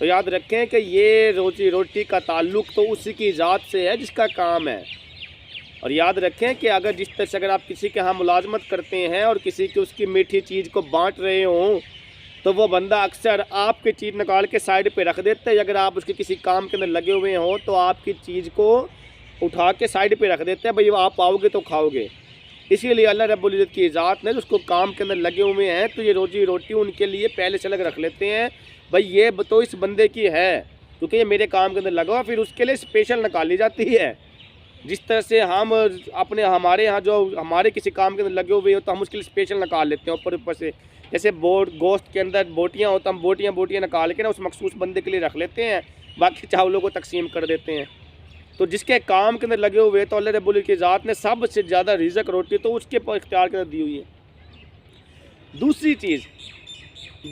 تو یاد رکھیں کہ یہ روزی روٹی کا تعلق تو اسی کی ذات سے ہے جس کا کام ہے۔ اور یاد رکھیں کہ اگر جس طرح سے اگر آپ کسی کے ہاں ملازمت کرتے ہیں اور کسی کی اس کی میٹھی چیز کو بانٹ رہے ہوں تو وہ بندہ اکثر آپ کی چیز نکال کے سائڈ پہ رکھ دیتا ہے۔ اگر آپ اس کے کسی کام کے اندر لگے ہوئے ہوں تو آپ کی چیز کو اٹھا کے سائڈ پہ رکھ دیتے ہیں، بھئی آپ آؤ گے تو کھاؤ گے۔ اسی لیے اللہ رب العزت کی ذات نے اس کو کام کے اندر لگے ہوئے ہیں تو یہ روزی روٹی ان کے لیے پہلے سے الگ رکھ لیتے ہیں، بھئی یہ تو اس بندے کی ہے کیونکہ یہ میرے کام کے اندر لگا ہوا، پھر اس کے لیے اسپیشل نکالی جاتی ہے۔ جس طرح سے ہم ہمارے ہاں جو ہمارے کسی کام کے اندر لگے ہوئے ہو تو ہم اس کے لیے اسپیشل نکال لیتے ہیں اوپر سے، جیسے گوشت کے اندر بوٹیاں ہوتا ہم بوٹیاں نکال کے نا اس مخصوص بندے کے لیے رکھ لیتے ہیں، باقی چاولوں کو تقسیم کر دیتے ہیں۔ تو جس کے کام کے اندر لگے ہوئے تو اللہ رب العزت کی ذات نے سب سے زیادہ رزق روٹی تو اس کے اختیار کے اندر دی ہوئی ہے۔ دوسری چیز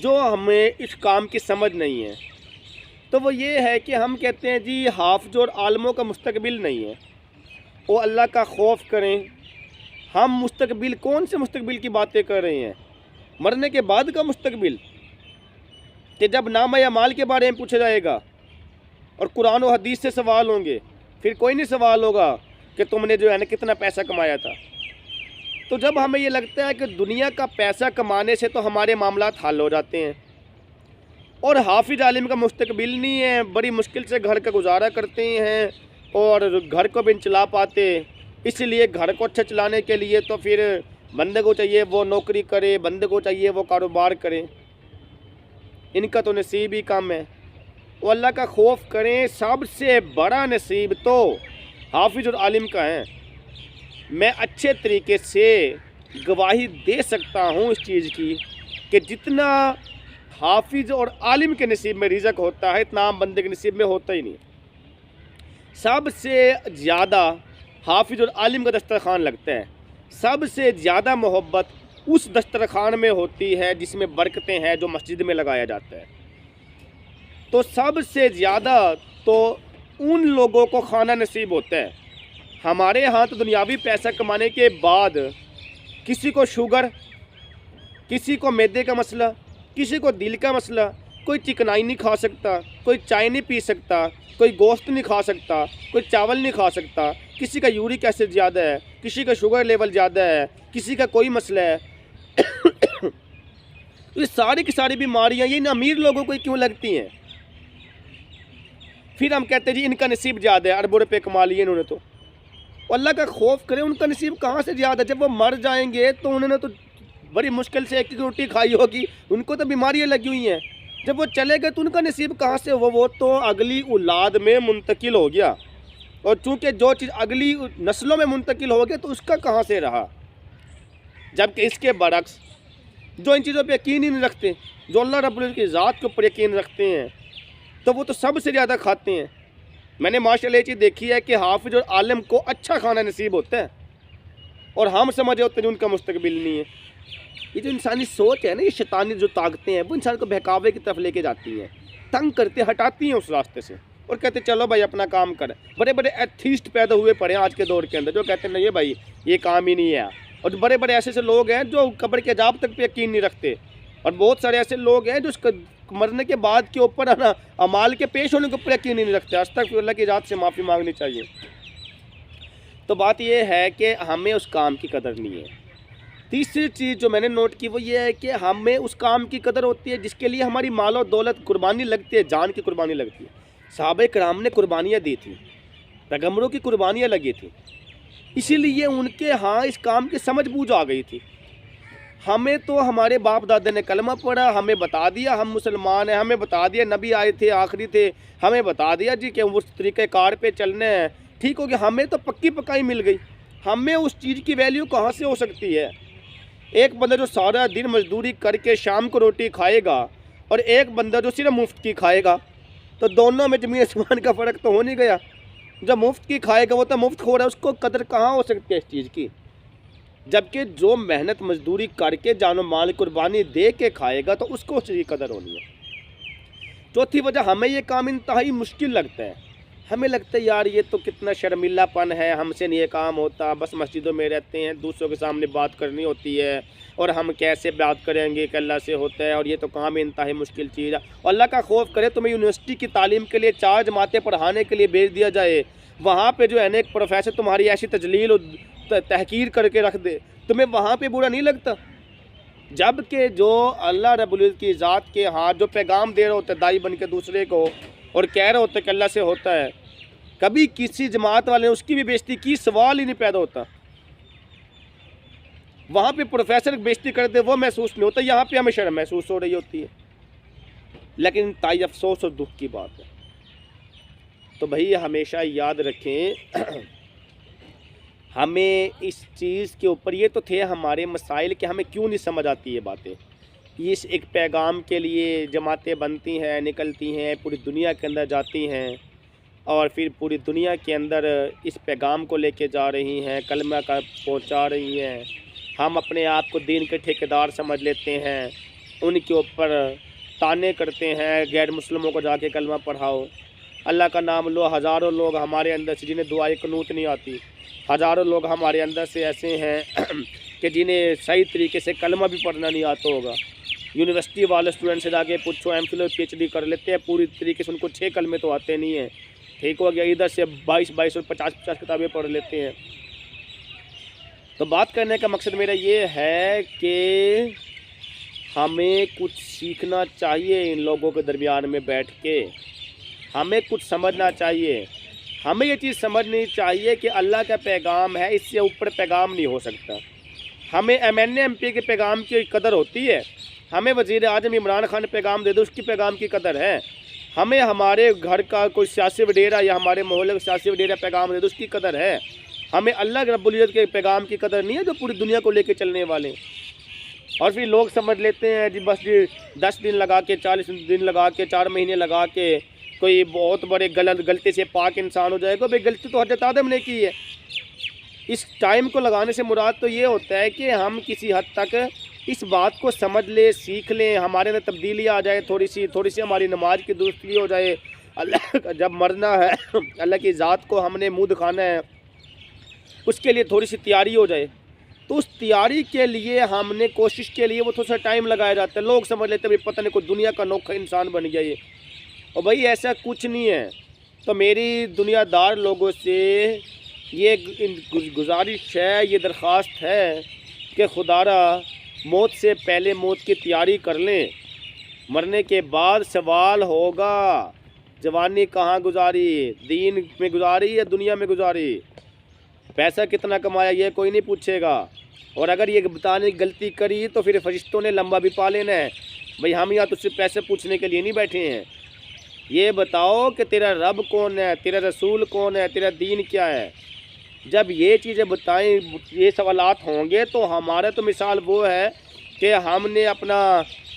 جو ہمیں اس کام کی سمجھ نہیں ہے تو وہ یہ ہے کہ ہم کہتے ہیں جی حافظ اور عالموں کا مستقبل نہیں ہے، وہ اللہ کا خوف کریں۔ ہم مستقبل کون سے مستقبل کی باتیں کر رہے ہیں؟ مرنے کے بعد کا مستقبل، کہ جب نامہ اعمال کے بارے میں پوچھا جائے گا اور قرآن و حدیث سے سوال ہوں گے، پھر کوئی نہیں سوال ہوگا کہ تم نے جو ہے نا کتنا پیسہ کمایا تھا۔ تو جب ہمیں یہ لگتا ہے کہ دنیا کا پیسہ کمانے سے تو ہمارے معاملات حل ہو جاتے ہیں اور حافظ عالم کا مستقبل نہیں ہے، بڑی مشکل سے گھر کا گزارا کرتے ہیں اور گھر کو بھی نہیں چلا پاتے، اس لیے گھر کو اچھا چلانے کے لیے تو پھر بندے کو چاہیے وہ نوکری کرے، بندے کو چاہیے وہ کاروبار کرے، ان کا تو نصیب ہی کم ہے۔ وہ اللہ کا خوف کریں، سب سے بڑا نصیب تو حافظ اور عالم کا ہے۔ میں اچھے طریقے سے گواہی دے سکتا ہوں اس چیز کی کہ جتنا حافظ اور عالم کے نصیب میں رزق ہوتا ہے اتنا عام بندے کے نصیب میں ہوتا ہی نہیں۔ سب سے زیادہ حافظ اور عالم کا دسترخوان لگتا ہے، سب سے زیادہ محبت اس دسترخوان میں ہوتی ہے جس میں برکتیں ہیں جو مسجد میں لگایا جاتا ہے۔ تو سب سے زیادہ تو ان لوگوں کو کھانا نصیب ہوتا ہے۔ ہمارے ہاں تو دنیاوی پیسہ کمانے کے بعد کسی کو شوگر، کسی کو معدے کا مسئلہ، کسی کو دل کا مسئلہ، کوئی چکنائی نہیں کھا سکتا، کوئی چائے نہیں پی سکتا، کوئی گوشت نہیں کھا سکتا، کوئی چاول نہیں کھا سکتا، کسی کا یورک ایسڈ زیادہ ہے، کسی کا شوگر لیول زیادہ ہے، کسی کا کوئی مسئلہ ہے۔ تو یہ ساری کی ساری بیماریاں یہ ان امیر لوگوں کو کیوں لگتی ہیں؟ پھر ہم کہتے ہیں جی ان کا نصیب زیادہ ہے، اربوں روپے کما لیے انہوں نے تو۔ اللہ کا خوف کریں، ان کا نصیب کہاں سے زیادہ ہے؟ جب وہ مر جائیں گے تو انہوں نے تو بڑی مشکل سے ایک روٹی کھائی ہوگی، ان کو تو بیماریاں لگی ہوئی ہیں۔ جب وہ چلے گئے تو ان کا نصیب کہاں سے؟ وہ تو اگلی اولاد میں منتقل ہو گیا، اور چونکہ جو چیز اگلی نسلوں میں منتقل ہو گیا تو اس کا کہاں سے رہا؟ جبکہ اس کے برعکس جو ان چیزوں پہ یقین ہی نہیں رکھتے، جو اللہ رب العزت کی ذات کے اوپر یقین رکھتے ہیں تو وہ تو سب سے زیادہ کھاتے ہیں۔ میں نے ماشاءاللہ یہ چیز دیکھی ہے کہ حافظ اور عالم کو اچھا کھانا نصیب ہوتا ہے اور ہم سمجھے ہوتے ہیں ان کا مستقبل نہیں ہے۔ یہ جو انسانی سوچ ہے نا، یہ شیطانی جو طاقتیں ہیں وہ انسان کو بہکاوے کی طرف لے کے جاتی ہیں، تنگ کرتے ہٹاتی ہیں اس راستے سے اور کہتے چلو بھائی اپنا کام کر۔ بڑے بڑے ایتھیسٹ پیدا ہوئے پڑے ہیں آج کے دور کے اندر جو کہتے ہیں نہیں بھائی یہ کام ہی نہیں ہے، اور بڑے بڑے ایسے لوگ ہیں جو قبر کے عذاب تک پہ یقین نہیں رکھتے، اور بہت سارے ایسے لوگ ہیں جو اس مرنے کے بعد کے اوپر نا اعمال کے پیش ہونے کے اوپر یقین نہیں رکھتے۔ استغفر اللہ کی ذات سے معافی مانگنی چاہیے۔ تو بات یہ ہے کہ ہمیں اس کام کی قدر نہیں ہے۔ تیسری چیز جو میں نے نوٹ کی وہ یہ ہے کہ ہمیں اس کام کی قدر ہوتی ہے جس کے لیے ہماری مال و دولت قربانی لگتی ہے، جان کی قربانی لگتی ہے۔ صحابہ کرام نے قربانیاں دی تھیں، پیغمبروں کی قربانیاں لگی تھیں، اسی لیے ان کے ہاں اس کام کی سمجھ بوجھ آ گئی تھی۔ ہمیں تو ہمارے باپ دادے نے کلمہ پڑھا، ہمیں بتا دیا ہم مسلمان ہیں، ہمیں بتا دیا نبی آئے تھے آخری تھے، ہمیں بتا دیا جی کہ اس طریقہ کار پہ چلنے ہیں، ٹھیک ہو گیا، ہمیں تو پکی پکائی مل گئی۔ ہمیں اس چیز کی ویلیو کہاں سے ہو سکتی ہے؟ ایک بندہ جو سارا دن مزدوری کر کے شام کو روٹی کھائے گا اور ایک بندہ جو صرف مفت کی کھائے گا، تو دونوں میں زمین آسمان کا فرق تو ہو نہیں گیا؟ جو مفت کی کھائے گا وہ تو مفت کھو رہا ہے، اس کو قدر کہاں ہو سکتی ہے اس چیز کی؟ جبکہ جو محنت مزدوری کر کے جان و مال قربانی دے کے کھائے گا تو اس کو اس کی قدر ہونی ہے۔ چوتھی وجہ، ہمیں یہ کام انتہائی مشکل لگتا ہے، ہمیں لگتا ہے یار یہ تو کتنا شرمیلا پن ہے، ہم سے نہیں یہ کام ہوتا، بس مسجدوں میں رہتے ہیں، دوسروں کے سامنے بات کرنی ہوتی ہے، اور ہم کیسے بات کریں گے کہ اللہ سے ہوتا ہے، اور یہ تو کام انتہائی مشکل چیز ہے۔ اور اللہ کا خوف کرے تمہیں یونیورسٹی کی تعلیم کے لیے 4 جماعتیں پڑھانے کے لیے بھیج دیا جائے، وہاں پہ جو ہے نا ایک پروفیسر تمہاری ایسی تجلیل اور تحقیر کر کے رکھ دے، تمہیں وہاں پہ برا نہیں لگتا؟ جبکہ جو اللہ رب العزت کی ذات کے ہاتھ جو پیغام دے رہے ہوتے دائی بن کے دوسرے کو، اور کہہ رہے ہوتے کہ اللہ سے ہوتا ہے، کبھی کسی جماعت والے نے اس کی بھی بےزتی کی، سوال ہی نہیں پیدا ہوتا۔ وہاں پہ پروفیسر بےزتی کرتے وہ محسوس نہیں ہوتا، یہاں پہ ہمیں شرم محسوس ہو رہی ہوتی ہے، لیکن انتہائی افسوس اور دکھ کی بات ہے۔ تو بھائی ہمیشہ یاد رکھیں، ہمیں اس چیز کے اوپر، یہ تو تھے ہمارے مسائل کہ ہمیں کیوں نہیں سمجھ آتی یہ باتیں، اس ایک پیغام کے لیے جماعتیں بنتی ہیں، نکلتی ہیں، پوری دنیا کے اندر جاتی ہیں، اور پھر پوری دنیا کے اندر اس پیغام کو لے کے جا رہی ہیں، کلمہ کا پہنچا رہی ہیں۔ ہم اپنے آپ کو دین کے ٹھیکیدار سمجھ لیتے ہیں، ان کے اوپر طعنے کرتے ہیں، غیر مسلموں کو جا کے کلمہ پڑھاؤ، اللہ کا نام لو۔ ہزاروں لوگ ہمارے اندر سے جنہیں دعائے قنوت نہیں آتی، ہزاروں لوگ ہمارے اندر سے ایسے ہیں کہ جنہیں صحیح طریقے سے کلمہ بھی پڑھنا نہیں آتا ہوگا۔ یونیورسٹی والے اسٹوڈنٹ سے جا کے پوچھو، ایم فل اور پی ایچ ڈی کر لیتے ہیں، پوری طریقے سے ان کو 6 کلمے تو آتے نہیں ہیں، ٹھیک ہو گیا، ادھر سے 22 اور 50 کتابیں پڑھ لیتے ہیں۔ تو بات کرنے کا مقصد میرا یہ ہے کہ ہمیں کچھ سیکھنا چاہیے ان لوگوں کے درمیان میں بیٹھ کے، ہمیں کچھ سمجھنا چاہیے، ہمیں یہ چیز سمجھنی چاہیے کہ اللہ کا پیغام ہے، اس سے اوپر پیغام نہیں ہو سکتا۔ ہمیں M N A M P کے پیغام کی قدر ہوتی ہے، ہمیں وزیر اعظم عمران خان پیغام دے دو اس کی پیغام کی قدر ہے، ہمیں ہمارے گھر کا کوئی سیاسی وڈیرا یا ہمارے محلے کا سیاسی وڈیرا پیغام دے دو اس کی قدر ہے، ہمیں اللہ رب العزت کے پیغام کی قدر نہیں ہے جو پوری دنیا کو لے کے چلنے والے۔ اور پھر لوگ سمجھ لیتے ہیں جی بس جی 10 دن لگا کے، 40 دن لگا کے، 4 مہینے لگا کے کوئی بہت بڑے غلطی سے پاک انسان ہو جائے گا۔ بھائی غلطی تو حضرت آدم نے کی ہے، اس ٹائم کو لگانے سے مراد تو یہ ہوتا ہے کہ ہم کسی حد تک اس بات کو سمجھ لیں، سیکھ لیں، ہمارے اندر تبدیلی آ جائے، تھوڑی سی ہماری نماز کی درستی ہو جائے، اللہ جب مرنا ہے اللہ کی ذات کو ہم نے منہ دکھانا ہے، اس کے لیے تھوڑی سی تیاری ہو جائے، تو اس تیاری کے لیے ہم نے کوشش کے لیے وہ تھوڑا سا ٹائم لگایا جاتا ہے۔ لوگ سمجھ لیتے ہیں پتہ نہیں کوئی دنیا کا انوکھا انسان بن گیا یہ، اور بھائی ایسا کچھ نہیں ہے۔ تو میری دنیا دار لوگوں سے یہ گزارش ہے، یہ درخواست ہے کہ خدا را موت سے پہلے موت کی تیاری کر لیں، مرنے کے بعد سوال ہوگا جوانی کہاں گزاری، دین میں گزاری یا دنیا میں گزاری، پیسہ کتنا کمایا یہ کوئی نہیں پوچھے گا، اور اگر یہ بتانے کی غلطی کری تو پھر فرشتوں نے لمبا بھی پا لینا ہے۔ بھئی ہم یہاں تجھ سے پیسے پوچھنے کے لیے نہیں بیٹھے ہیں، یہ بتاؤ کہ تیرا رب کون ہے، تیرا رسول کون ہے، تیرا دین کیا ہے۔ جب یہ چیزیں بتائیں، یہ سوالات ہوں گے تو ہمارا تو مثال وہ ہے کہ ہم نے اپنا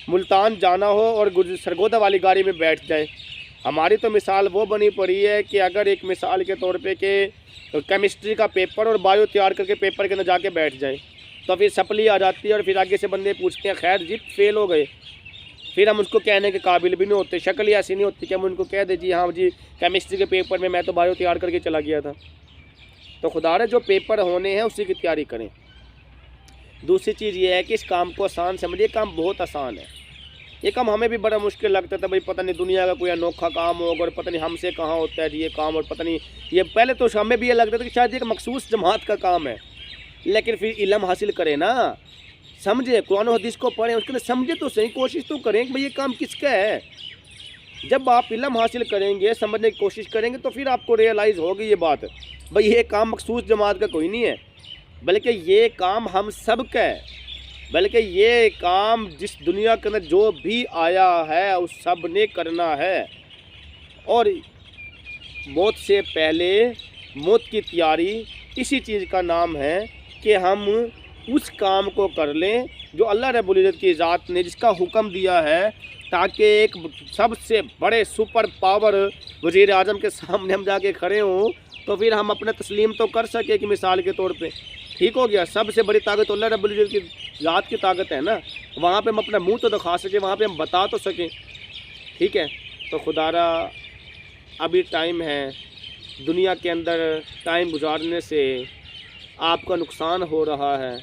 ملتان جانا ہو اور سرگودا والی گاڑی میں بیٹھ جائیں۔ ہماری تو مثال وہ بنی پڑی ہے کہ اگر ایک مثال کے طور پہ کہ کیمسٹری کا پیپر اور بایو تیار کر کے پیپر کے اندر جا کے بیٹھ جائیں تو پھر سپلی آ جاتی ہے، اور پھر آگے سے بندے پوچھتے ہیں خیر جی فیل ہو گئے، پھر ہم اس کو کہنے کے قابل بھی نہیں ہوتے، شکل ہی ایسی نہیں ہوتی کہ ہم ان کو کہہ دیں جی ہاں جی کیمسٹری کے پیپر میں تو بایو تیار کر کے چلا گیا تھا۔ تو خدا رے جو پیپر ہونے ہیں اسی کی تیاری کریں۔ دوسری چیز یہ ہے کہ اس کام کو آسان سمجھیے، کام بہت آسان ہے، یہ کام ہمیں بھی بڑا مشکل لگتا تھا، بھائی پتہ نہیں دنیا کا کوئی انوکھا کام ہوگا اور پتہ نہیں ہم سے کہاں ہوتا ہے جی یہ کام، اور پتہ نہیں یہ پہلے تو ہمیں بھی یہ لگتا تھا کہ شاید ایک مخصوص جماعت کا کام ہے، لیکن پھر علم حاصل کریں نا، سمجھے قرآن و حدیث کو پڑھیں، اس کے لیے سمجھے تو صحیح، کوشش تو کریں کہ بھئی یہ کام کس کا ہے۔ جب آپ علم حاصل کریں گے، سمجھنے کی کوشش کریں گے تو پھر آپ کو ریئلائز ہوگی یہ بات، بھئی یہ کام مخصوص جماعت کا کوئی نہیں ہے، بلکہ یہ کام ہم سب کا ہے، بلکہ یہ کام جس دنیا کے اندر جو بھی آیا ہے اس سب نے کرنا ہے۔ اور موت سے پہلے موت کی تیاری اسی چیز کا نام ہے کہ ہم اس کام کو کر لیں جو اللہ رب العزت کی ذات نے جس کا حکم دیا ہے، تاکہ ایک سب سے بڑے سپر پاور وزیر اعظم کے سامنے ہم جا کے کھڑے ہوں تو پھر ہم اپنا تسلیم تو کر سکیں کہ مثال کے طور پہ ٹھیک ہو گیا، سب سے بڑی طاقت اللہ رب العزت کی ذات کی طاقت ہے نا، وہاں پہ ہم اپنا منہ تو دکھا سکیں، وہاں پہ ہم بتا تو سکیں، ٹھیک ہے۔ تو خدا را ابھی ٹائم ہے، دنیا کے اندر ٹائم گزارنے سے آپ کا نقصان ہو رہا ہے۔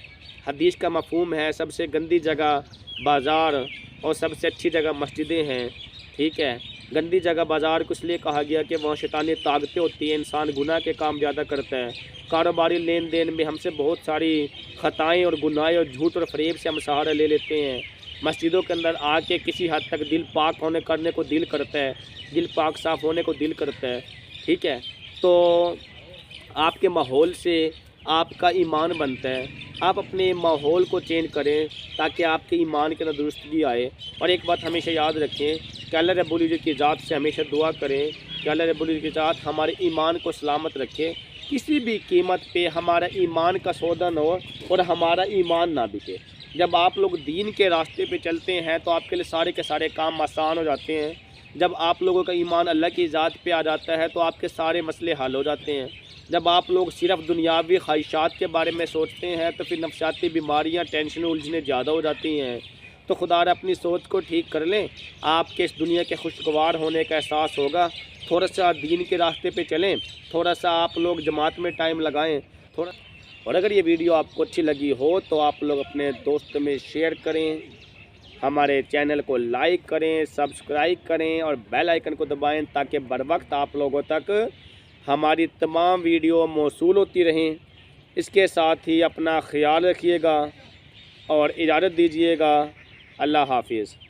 حدیث کا مفہوم ہے سب سے گندی جگہ بازار اور سب سے اچھی جگہ مسجدیں ہیں، ٹھیک ہے۔ گندی جگہ بازار کو اس لیے کہا گیا کہ وہاں شیطانی طاقتیں ہوتی ہیں، انسان گناہ کے کام زیادہ کرتا ہے، کاروباری لین دین میں ہم سے بہت ساری خطائیں اور گناہیں اور جھوٹ اور فریب سے ہم سہارا لے لیتے ہیں۔ مسجدوں کے اندر آ کے کسی حد تک دل پاک کرنے کو دل کرتا ہے، دل پاک صاف ہونے کو دل کرتا ہے، ٹھیک ہے۔ تو آپ کے ماحول سے آپ کا ایمان بنتا ہے، آپ اپنے ماحول کو چینج کریں تاکہ آپ کے ایمان کے اندر درستگی آئے۔ اور ایک بات ہمیشہ یاد رکھیں کہ اللہ رب العزت کی ذات سے ہمیشہ دعا کریں کہ اللہ رب العزت کی ذات ہمارے ایمان کو سلامت رکھے، کسی بھی قیمت پہ ہمارا ایمان کا سودا نہ ہو اور ہمارا ایمان نہ بکے۔ جب آپ لوگ دین کے راستے پہ چلتے ہیں تو آپ کے لیے سارے کے سارے کام آسان ہو جاتے ہیں۔ جب آپ لوگوں کا ایمان اللہ کی ذات پہ آ جاتا ہے تو آپ کے سارے مسئلے حل ہو جاتے ہیں۔ جب آپ لوگ صرف دنیاوی خواہشات کے بارے میں سوچتے ہیں تو پھر نفسیاتی بیماریاں، ٹینشنیں، الجھنیں زیادہ ہو جاتی ہیں۔ تو خدا را اپنی سوچ کو ٹھیک کر لیں، آپ کے اس دنیا کے خوشگوار ہونے کا احساس ہوگا۔ تھوڑا سا دین کے راستے پہ چلیں، تھوڑا سا آپ لوگ جماعت میں ٹائم لگائیں اور اگر یہ ویڈیو آپ کو اچھی لگی ہو تو آپ لوگ اپنے دوست میں شیئر کریں، ہمارے چینل کو لائک کریں، سبسکرائب کریں اور بیل آئیکن کو دبائیں تاکہ بر وقت آپ لوگوں تک ہماری تمام ویڈیو موصول ہوتی رہیں۔ اس کے ساتھ ہی اپنا خیال رکھیے گا اور اجازت دیجیے گا۔ اللہ حافظ۔